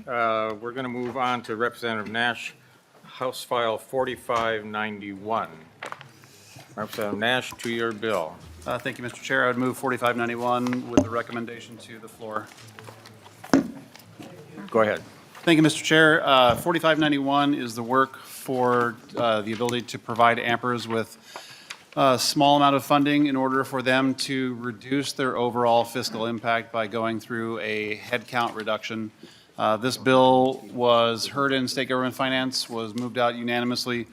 We're going to move on to Representative Nash, House File 4591. Representative Nash, two-year bill. Thank you, Mr. Chair. I would move 4591 with the recommendation to the floor. Go ahead. Thank you, Mr. Chair. 4591 is the work for the ability to provide AMPERS with a small amount of funding in order for them to reduce their overall fiscal impact by going through a headcount reduction. This bill was heard in State Government Finance, was moved out unanimously.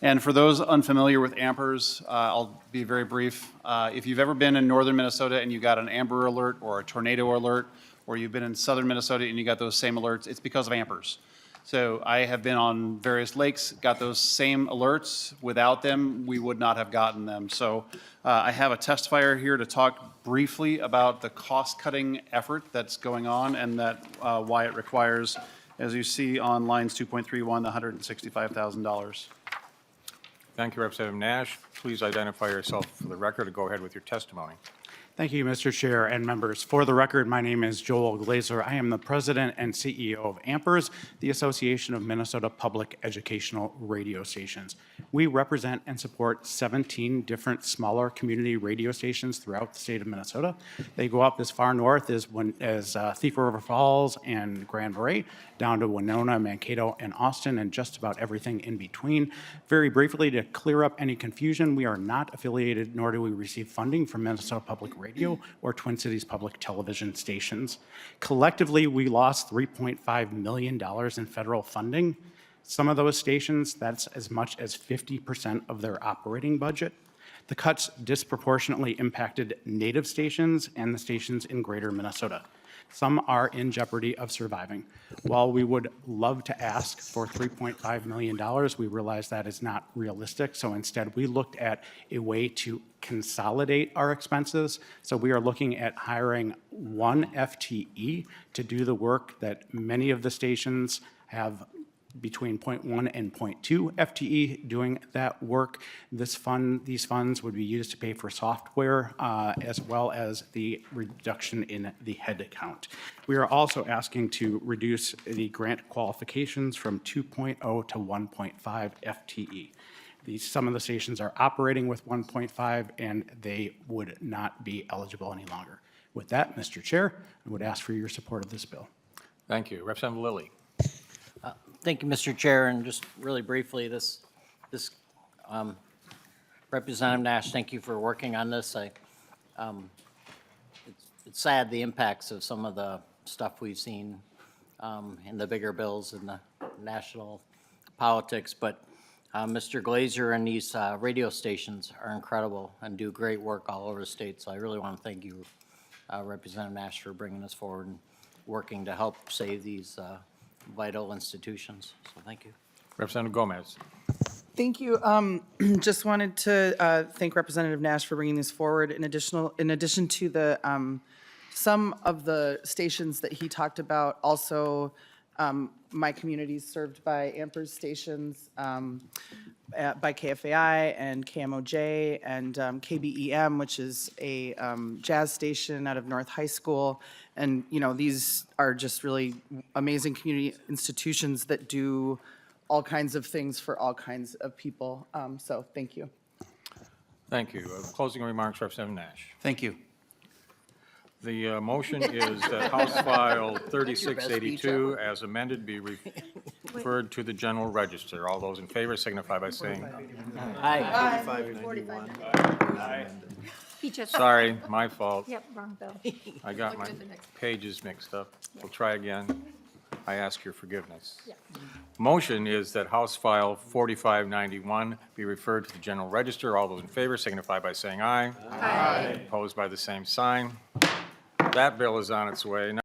And for those unfamiliar with AMPERS, I'll be very brief. If you've ever been in northern Minnesota and you got an Amber Alert or a tornado alert, or you've been in southern Minnesota and you got those same alerts, it's because of AMPERS. So I have been on various lakes, got those same alerts. Without them, we would not have gotten them. So I have a testifier here to talk briefly about the cost-cutting effort that's going on and that why it requires, as you see on lines 2.31, the $165,000. Thank you, Representative Nash. Please identify yourself for the record and go ahead with your testimony. Thank you, Mr. Chair and members. For the record, my name is Joel Glazer. I am the president and CEO of AMPERS, the Association of Minnesota Public Educational Radio Stations. We represent and support 17 different smaller community radio stations throughout the state of Minnesota. They go up as far north as Thief River Falls and Grand Marais, down to Winona, Mankato, and Austin, and just about everything in between. Very briefly, to clear up any confusion, we are not affiliated, nor do we receive funding from Minnesota Public Radio or Twin Cities Public Television stations. Collectively, we lost $3.5 million in federal funding. Some of those stations, that's as much as 50% of their operating budget. The cuts disproportionately impacted native stations and the stations in greater Minnesota. Some are in jeopardy of surviving. While we would love to ask for $3.5 million, we realize that is not realistic. So instead, we looked at a way to consolidate our expenses. So we are looking at hiring one FTE to do the work that many of the stations have between 0.1 and 0.2 FTE doing that work. These funds would be used to pay for software as well as the reduction in the head count. We are also asking to reduce the grant qualifications from 2.0 to 1.5 FTE. Some of the stations are operating with 1.5 and they would not be eligible any longer. With that, Mr. Chair, I would ask for your support of this bill. Thank you. Representative Lilly. Thank you, Mr. Chair, and just really briefly, Representative Nash, thank you for working on this. It's sad the impacts of some of the stuff we've seen in the bigger bills in the national politics, but Mr. Glazer and these radio stations are incredible and do great work all over the state, so I really want to thank you, Representative Nash, for bringing this forward and working to help save these vital institutions. So thank you. Representative Gomez. Thank you. Just wanted to thank Representative Nash for bringing this forward. In addition to the some of the stations that he talked about, also my community is served by AMPERS stations, by KFAI and KMOJ and KBEM, which is a jazz station out of North High School. And, you know, these are just really amazing community institutions that do all kinds of things for all kinds of people. So thank you. Thank you. Closing remarks, Representative Nash. Thank you. The motion is that House File 3682, as amended, be referred to the General Register. All those in favor signify by saying Aye. 4591. aye. He just, Sorry, my fault. yep, wrong bill. I got my pages mixed up. We'll try again. I ask your forgiveness. Yeah. Motion is that House File 4591 be referred to the General Register. All those in favor signify by saying aye. Aye. Opposed by the same sign. That bill is on its way.